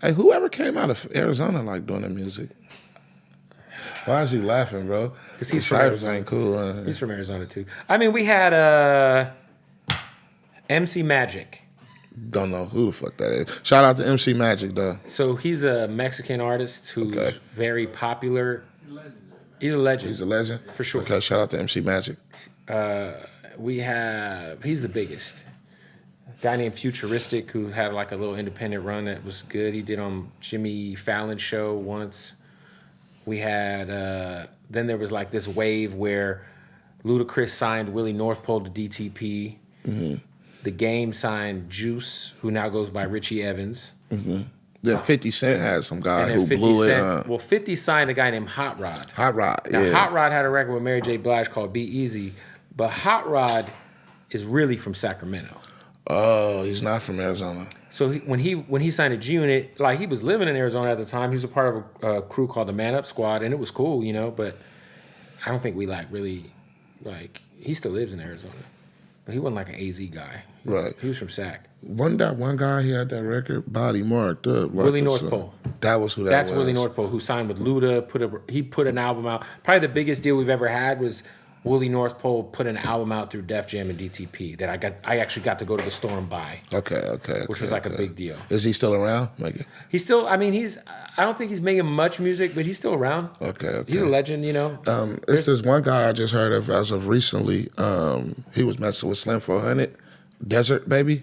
Hey, whoever came out of Arizona like doing the music? Why is you laughing, bro? Because he's from Cyrus Arizona. ain't cool. He's from Arizona too. I mean, we had MC Magic. Don't know who the fuck that is. Shout out to MC Magic though. So he's a Mexican artist who's very popular. He's a legend. He's a legend for sure. Okay, shout out to MC Magic. He's the biggest. A guy named Futuristic who had like a little independent run that was good. He did on Jimmy Fallon's show once. We had then there was like this wave where Ludacris signed Willie North Pole to DTP. Mm-hmm. The Game signed Juice, who now goes by Richie Evans. Mm-hmm. Then 50 Cent had some guy who 50 blew Cent, it. Well, 50 signed a guy named Hot Rod. Hot Rod, now, yeah. Hot Rod had a record with Mary J. Blige called Be Easy, but Hot Rod is really from Sacramento. Oh, he's not from Arizona. So when he signed a G Unit, like he was living in Arizona at the time. He was a part of a crew called the Man Up Squad, and it was cool, you know. But I don't think we he still lives in Arizona, but he wasn't like an AZ guy. Right. He was from Sac. One guy, he had that record body marked up. Willie North Pole. That was who that That's was. Willie North Pole, who signed with Luda. He put an album out. Probably the biggest deal we've ever had was Willie North Pole put an album out through Def Jam and DTP that I actually got to go to the store and buy. Okay. Which was like a big deal. Is he still around? He's still, I don't think he's making much music, but he's still around. Okay. He's a legend, you know. It's this one guy I just heard of as of recently. He was messing with Slim 400. Desert Baby?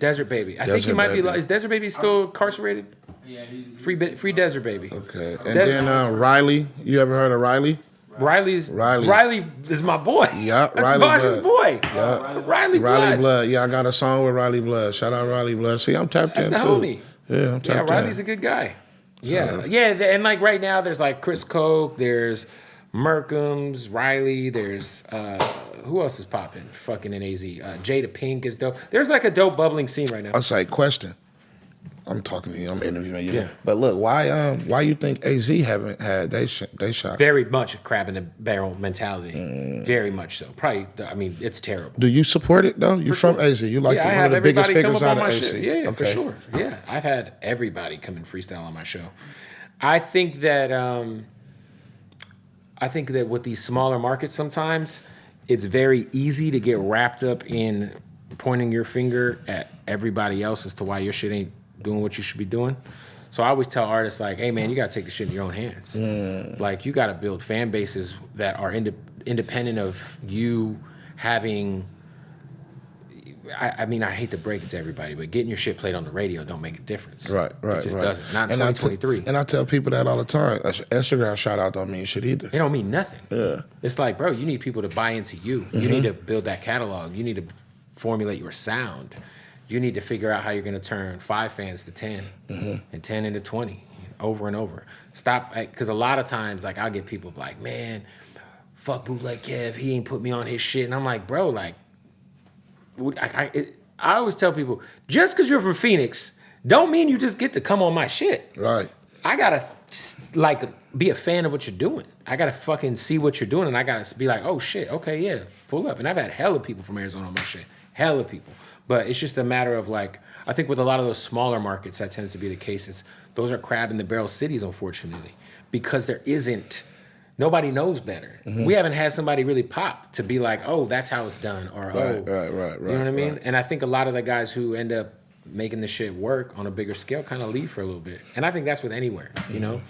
I think he might be, is Desert Baby still incarcerated? Yeah, he's free Desert Baby. Okay. And then Riley, you ever heard of Riley? Riley is my boy. Yeah, that's Riley Bosh's Blood. boy. Yeah. Riley Blood. Yeah, I got a song with Riley Blood. Shout out Riley Blood. See, I'm tapped in That's too. the homie. Yeah, I'm tapped in. Riley's a good guy. Yeah. And like right now there's like Chris Koch, there's Merkham's, Riley, there's who else is popping? Fucking in AZ. Jada Pink is dope. There's like a dope bubbling scene right now. I'll say question. I'm talking to you. I'm interviewing you. Yeah. But look, why you think AZ haven't had they shot? Very much a crab in the barrel mentality. Very much so. Probably. It's terrible. Do you support it though? You from AZ? You like one of the biggest figures out of AZ? Yeah, for sure. Yeah, I've had everybody come and freestyle on my show. I think that with these smaller markets sometimes it's very easy to get wrapped up in pointing your finger at everybody else as to why your shit ain't doing what you should be doing. So I always tell artists like, hey man, you gotta take the shit in your own hands. Like you gotta build fan bases that are independent of you having, I hate to break it to everybody, but getting your shit played on the radio don't make a difference. Right. It just doesn't. Not in 2023. And I tell people that all the time. Instagram shout out don't mean shit either. It don't mean nothing. Yeah. It's like, bro, you need people to buy into you. Mm-hmm. You need to build that catalog. You need to formulate your sound. You need to figure out how you're going to turn 5 fans to 10 and 10 into 20 over and over. Stop, because a lot of times, like, I'll get people like, man, fuck Bootleg Kev. He ain't put me on his shit. And I'm like, bro, like, I always tell people, just because you're from Phoenix, don't mean you just get to come on my shit. Right. I got to, like, be a fan of what you're doing. I got to fucking see what you're doing, and I got to be like, oh, shit, okay, yeah, pull up. And I've had hella people from Arizona on my shit. Hella people. But it's just a matter of, like, I think with a lot of those smaller markets, that tends to be the case. Those are crab in the barrel cities, unfortunately, because there isn't, nobody knows better. Mm-hmm. We haven't had somebody really pop to be like, oh, that's how it's done, or right. You know what I mean? Right. And I think a lot of the guys who end up making the shit work on a bigger scale kind of leave for a little bit. And I think that's with anywhere, you know?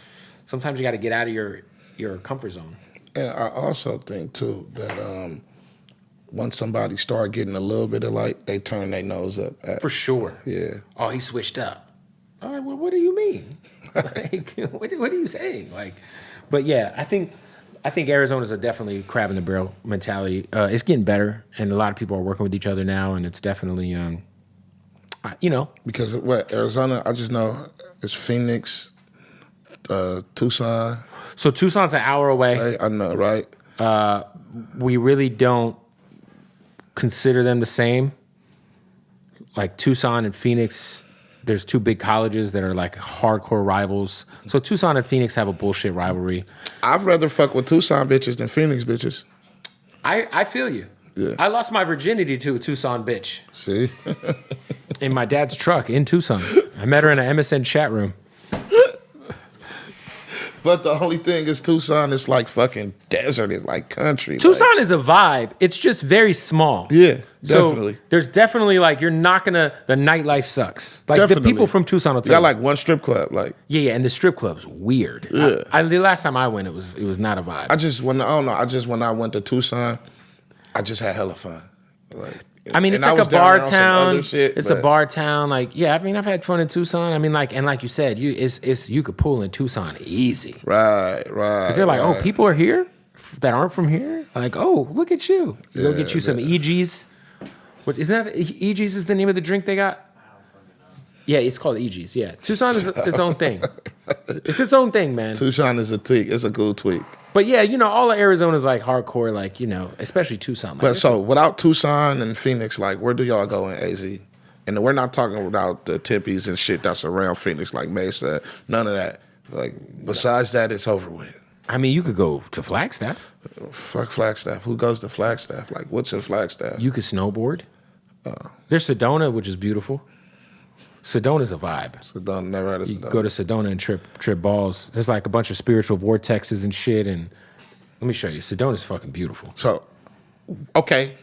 Sometimes you got to get out of your comfort zone. And I also think, too, that once somebody start getting a little bit of light, they turn their nose up. For sure. Yeah. Oh, he switched up. All right, well, what do you mean? Like, what are you saying? Like, but yeah, I think Arizona's a definitely crab in the barrel mentality. It's getting better, and a lot of people are working with each other now, and it's definitely, you know. Because Arizona, I just know it's Phoenix, Tucson. So Tucson's an hour away. Right? I know, right? We really don't consider them the same. Like Tucson and Phoenix, there's 2 big colleges that are like hardcore rivals. So Tucson and Phoenix have a bullshit rivalry. I'd rather fuck with Tucson bitches than Phoenix bitches. I feel you. Yeah. I lost my virginity to a Tucson bitch. See? In my dad's truck in Tucson. I met her in an MSN chat room. But the only thing is Tucson is like fucking desert. It's like country. Tucson is a vibe. It's just very small. Yeah, definitely. So there's definitely like you're not gonna. The nightlife sucks. Like Definitely. the people from Tucson will You tell got you. like one strip club. Like Yeah, and the strip club's weird. Yeah. The last time I went, it was not a vibe. when I went to Tucson, I just had hella fun. Like I mean, it's and I like a was down bar there on some town. other shit, It's a but- bar town. Like, yeah, I mean, I've had fun in Tucson. I mean, like you said, you could pull in Tucson easy. Right. Because they're like, oh, people are here that aren't from here. Like, oh, look at you. Go get you some EGs. What isn't that? EGs is the name of the drink they got. Yeah, it's called EGs. Yeah, Tucson is its own thing. It's its own thing, man. Tucson is a tweak. It's a cool tweak. But yeah, all of Arizona's like hardcore, like, especially Tucson. Like, But so without Tucson and Phoenix, like where do y'all go in AZ? And we're not talking about the Tippies and shit that's around Phoenix, like Mesa, none of that. Like besides that, it's over with. I mean, you could go to Flagstaff. Fuck Flagstaff. Who goes to Flagstaff? Like what's in Flagstaff? You could snowboard. There's Sedona, which is beautiful. Sedona's a vibe. Sedona, never had a You Sedona. go to Sedona and trip balls. There's like a bunch of spiritual vortexes and shit. And let me show you. Sedona's fucking beautiful. So, okay,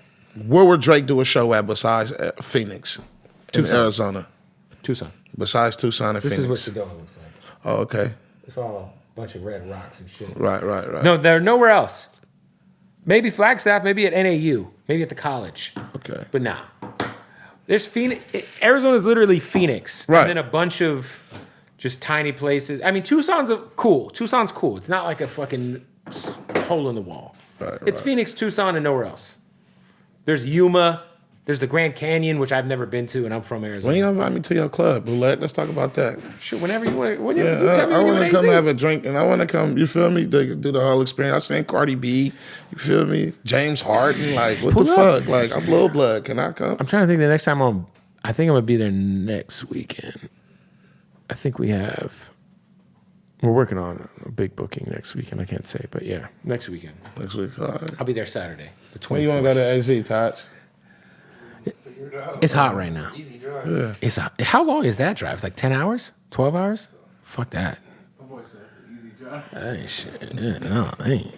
where would Drake do a show at besides Phoenix, Tucson. Arizona? Tucson. Besides Tucson and This Phoenix. is what Sedona looks like. Oh, okay. It's all a bunch of red rocks and shit. Right. No, they're nowhere else. Maybe Flagstaff, maybe at NAU, maybe at the college. Okay. But nah. There's Phoenix. Arizona's literally Phoenix. Right. And then a bunch of just tiny places. I mean, Tucson's cool. Tucson's cool. It's not like a fucking hole in the wall. Right, It's Phoenix, Tucson, and nowhere else. There's Yuma. There's the Grand Canyon, which I've never been to, and I'm from Arizona. When you gonna invite me to your club, Bootleg? Let's talk about that. Sure, whenever you want to. Yeah, I want to come have a drink, and I want to come. You feel me? To do the whole experience. I seen Cardi B. You feel me? James Harden. Like what Pull the up. fuck? Like I'm Lil Blood. Can I come? I'm trying to think the next time I think I'm going to be there next weekend. I think we're working on a big booking next weekend. I can't say, but yeah, next weekend. Next week. All right. I'll be there Saturday, the 24th. When you want to go to AZ, Tots? It's hot right now. Easy drive. Yeah. It's hot. How long is that drive? It's like 10 hours? 12 hours? Fuck that. My boy said it's an easy drive. That ain't shit. Yeah, no, that ain't.